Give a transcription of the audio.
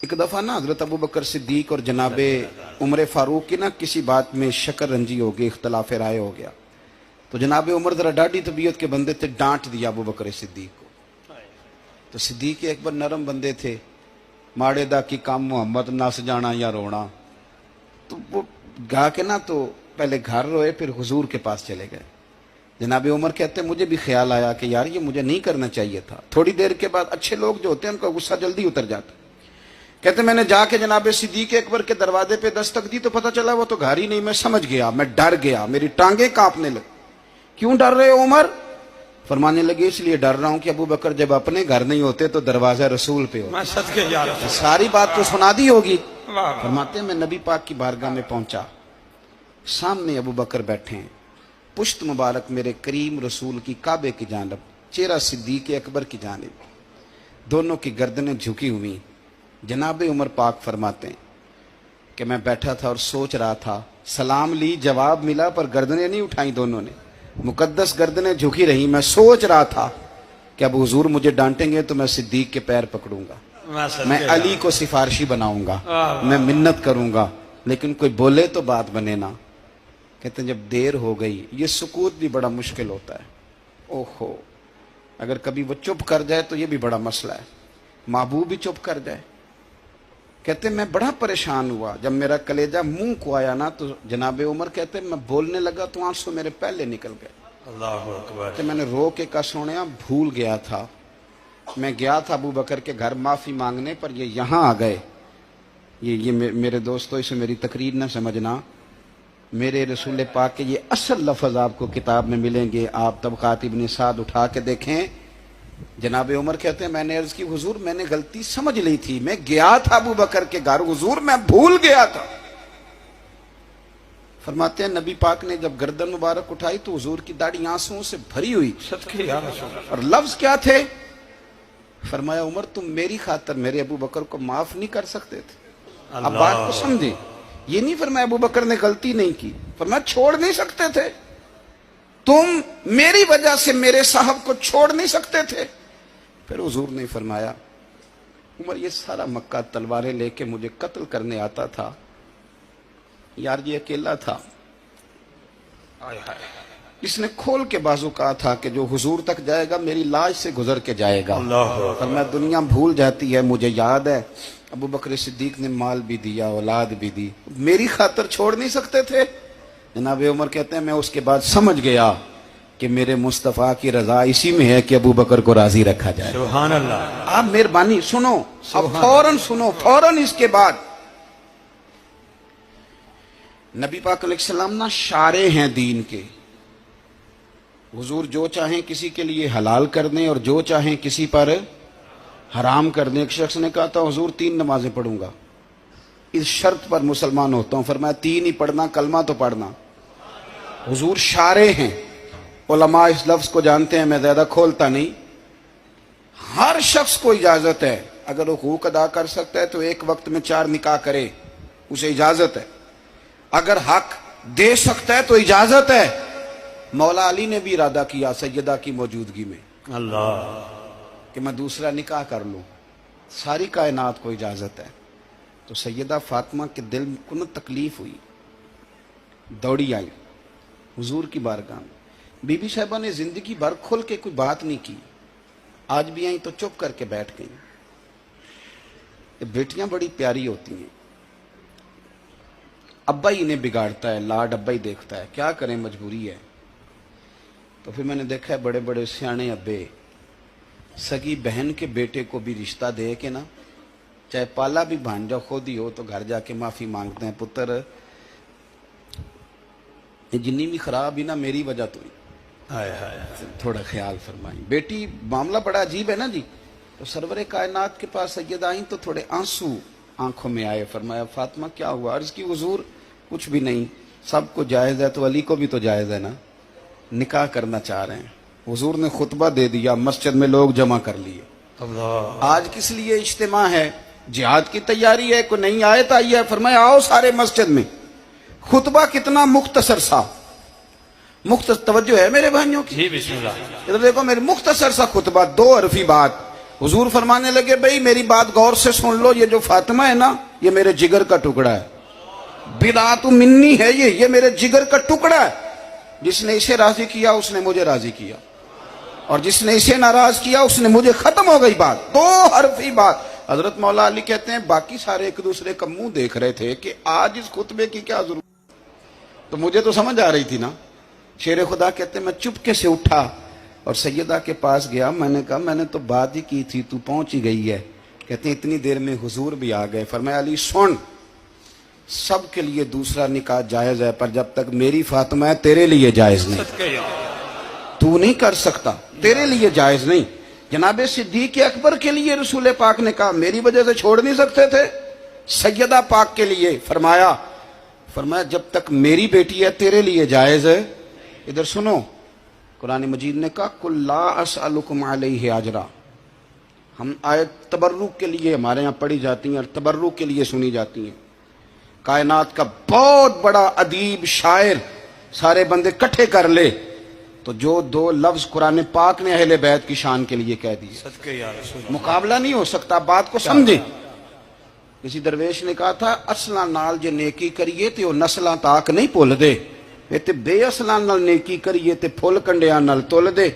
एक दफ़ा ना हज़रत अबू बकर सिद्दीक और जनाबे उमर फ़ारूक की ना किसी बात में शक्र रंजी हो गई, इख्तलाफ राय हो गया। तो जनाबे उमर ज़रा डाढ़ी तबीयत के बंदे थे, डांट दिया अबू बकर सिद्दीक को। तो सिद्दीक एक बार नरम बंदे थे, माड़े दा की काम मोहम्मद नस जाना या रोना। तो वो गा के ना तो पहले घर रोए, फिर हुजूर के पास चले गए। जनाबे उमर कहते मुझे भी ख्याल आया कि यार ये मुझे नहीं करना चाहिए था। थोड़ी देर के बाद अच्छे लोग जो होते हैं उनका गुस्सा जल्दी उतर जाता। कहते मैंने जाके जनाबे सिद्दीक अकबर के दरवाजे पे दस्तक दी तो पता चला वो तो घर ही नहीं। मैं समझ गया, मैं डर गया, मेरी टांगे कांपने लगी। क्यों डर रहे हो उमर? फरमाने लगे इसलिए डर रहा हूं कि अबू बकर जब अपने घर नहीं होते तो दरवाजा रसूल पे होता। सारी बात तो सुना दी होगी। फरमाते मैं नबी पाक की बारगाह में पहुंचा, सामने अबू बकर बैठे हैं, पुश्त मुबारक मेरे करीम रसूल की काबे की जानब, चेहरा सिद्दीक अकबर की जानिब, दोनों की गर्दनें झुकी हुई। जनाबे उमर पाक फरमाते हैं कि मैं बैठा था और सोच रहा था, सलाम ली, जवाब मिला, पर गर्दनें नहीं उठाई दोनों ने, मुकद्दस गर्दनें झुकी रही। मैं सोच रहा था कि अब हुजूर मुझे डांटेंगे तो मैं सिद्दीक के पैर पकड़ूंगा, मैं अली को सिफारशी बनाऊंगा, मैं मिन्नत करूंगा, लेकिन कोई बोले तो बात बने ना। कहते हैं जब देर हो गई, ये सुकूत भी बड़ा मुश्किल होता है। ओहो, अगर कभी वो चुप कर जाए तो ये भी बड़ा मसला है, महबूब भी चुप कर जाए। कहते मैं बड़ा परेशान हुआ, जब मेरा कलेजा मुंह को आया ना तो जनाबे उमर कहते मैं बोलने लगा तो आंसू मेरे पहले निकल गए। अल्लाहु अकबर। तो मैंने रो के कहा सोनिया भूल गया था, मैं गया था अबू बकर के घर माफी मांगने, पर ये यहाँ आ गए। ये मेरे दोस्तों इसे मेरी तकरीर ना समझना, मेरे रसूल पाक के ये असल लफ्ज आपको किताब में मिलेंगे। आप तबक़ात इब्न साद उठा के देखें। जनाबे उमर कहते हैं मैंने अर्ज की हुजूर मैंने गलती समझ ली थी, मैं गया था अबू बकर के घर, हुजूर मैं भूल गया था। फरमाते हैं नबी पाक ने जब गर्दन मुबारक उठाई तो हुजूर की दाढ़ी आंसुओं से भरी हुई। और लफ्ज क्या थे? फरमाया उमर तुम मेरी खातर मेरे अबू बकर को माफ नहीं कर सकते थे? अब बात को समझे, ये नहीं फरमाया अबू बकर ने गलती नहीं की, फरमाया छोड़ नहीं सकते थे, तुम मेरी वजह से मेरे साहब को छोड़ नहीं सकते थे। फिर हुजूर ने फरमाया उमर ये सारा मक्का तलवारें लेके मुझे कत्ल करने आता था, यार ये अकेला था, इसने खोल के बाजू कहा था कि जो हुजूर तक जाएगा मेरी लाश से गुजर के जाएगा। फरमाया दुनिया भूल जाती है, मुझे याद है अबू बकर सिद्दीक ने माल भी दिया, औलाद भी दी, मेरी खातर छोड़ नहीं सकते थे। जनाब उमर कहते हैं मैं उसके बाद समझ गया कि मेरे मुस्तफ़ा की रजा इसी में है कि अबू बकर को राजी रखा जाए। सुभान अल्लाह। आप मेहरबानी सुनो, अब फौरन सुनो, फौरन इसके बाद नबी पाक अलैहिस्सलाम ना शारे हैं दीन के। हुजूर जो चाहें किसी के लिए हलाल कर दें और जो चाहें किसी पर हराम कर दें। एक शख्स ने कहा था हुजूर 3 नमाजें पढ़ूंगा, इस शर्त पर मुसलमान होता हूं। फरमाया 3 ही पढ़ना, कलमा तो पढ़ना। हुजूर शारे हैं, उलमा इस लफ्ज को जानते हैं, मैं ज्यादा खोलता नहीं। हर शख्स को इजाजत है, अगर वो हुकूक अदा कर सकता है तो एक वक्त में 4 निकाह करे, उसे इजाजत है। अगर हक दे सकता है तो इजाजत है। मौला अली ने भी इरादा किया सैयदा की मौजूदगी में अल्लाह कि मैं दूसरा निकाह कर लूं, सारी कायनात को इजाजत है। तो सैयदा फातिमा के दिल को न तकलीफ हुई, दौड़ी आई हुजूर की बारगाह में। बीबी साहिबा ने जिंदगी भर खुल के कोई बात नहीं की, आज भी आई तो चुप करके बैठ गई। बेटियां बड़ी प्यारी होती हैं, अब्बा ही इन्हें बिगाड़ता है, लाड अब्बा ही देखता है, क्या करें मजबूरी है। तो फिर मैंने देखा है बड़े बड़े सियाने अब्बे सगी बहन के बेटे को भी रिश्ता दे के ना, चाहे पाला भी भांजा खुद ही हो, तो घर जाके माफी मांगते हैं, पुत्र जिन्नी भी खराब ही ना मेरी वजह तो ही, थोड़ा ख्याल फरमाई। बेटी मामला बड़ा अजीब है ना जी। तो सरवरे कायनात के पास सैयद आई तो थोड़े आंसू आंखों में आए। फरमाया फातिमा क्या हुआ? अर्ज की हुजूर कुछ भी नहीं, सबको जायज है तो अली को भी तो जायज है ना, निकाह करना चाह रहे हैं। हुजूर ने खुतबा दे दिया, मस्जिद में लोग जमा कर लिए। आज किस लिए इज्तिमा है? जिहाद की तैयारी है, कोई नई आयत आई है। फरमाया आओ सारे मस्जिद में। खुतबा कितना मुख्तसर सा, तवज्जो है मेरे भाइयों की, इधर देखो मेरे मुख्तसर सा खुतबा, 2 हरफी बात। हुजूर फरमाने लगे, भाई मेरी बात गौर से सुन लो, ये जो फातिमा है ना, ये मेरे जिगर का टुकड़ा है। बिदातु मिन्नी है, ये मेरे जिगर का टुकड़ा है। जिसने इसे राजी किया उसने मुझे राजी किया, और जिसने इसे नाराज किया उसने मुझे। खत्म हो गई बात, दो हरफी बात। हजरत मौला अली कहते हैं बाकी सारे एक दूसरे का मुंह देख रहे थे कि आज इस खुतबे की क्या जरूरत, तो मुझे तो समझ आ रही थी ना। शेर खुदा कहते हैं मैं चुपके से उठा और सैयदा के पास गया। मैंने कहा मैंने तो बात ही की थी, तू पहुंच ही गई है। कहते हैं इतनी देर में हुजूर भी आ गए। फरमाया अली सुन, सब के लिए दूसरा निकाह जायज है, पर जब तक मेरी फातिमा है तेरे लिए जायज नहीं। तू नहीं कर सकता, तेरे लिए जायज नहीं। जनाबे सिद्दीक अकबर के लिए रसूल पाक ने कहा, मेरी वजह से छोड़ नहीं सकते थे। सैयदा पाक के लिए फरमाया जब तक मेरी बेटी है तेरे लिए जायज है। इधर सुनो, कुरान मजीद ने कहा कुल ला असअलुकुम अलैहि अजरा। हम आयत तबर्रुक के लिए हमारे यहाँ पढ़ी जाती हैं और तबर्रुक के लिए सुनी जाती हैं। कायनात का बहुत बड़ा अदीब शायर सारे बंदे इकट्ठे कर ले तो जो दो लफ्ज कुरान पाक ने अहले बैत की शान के लिए कह दिए, मुकाबला नहीं हो सकता। बात को समझे। किसी दरवेश ने कहा था असला नाल जे नेकी करिए ते ओ नस्लां ताक नहीं भुल दे, ते बेअसलां नाल नेकी करिए ते फुल कंडियां नाल तुल दे।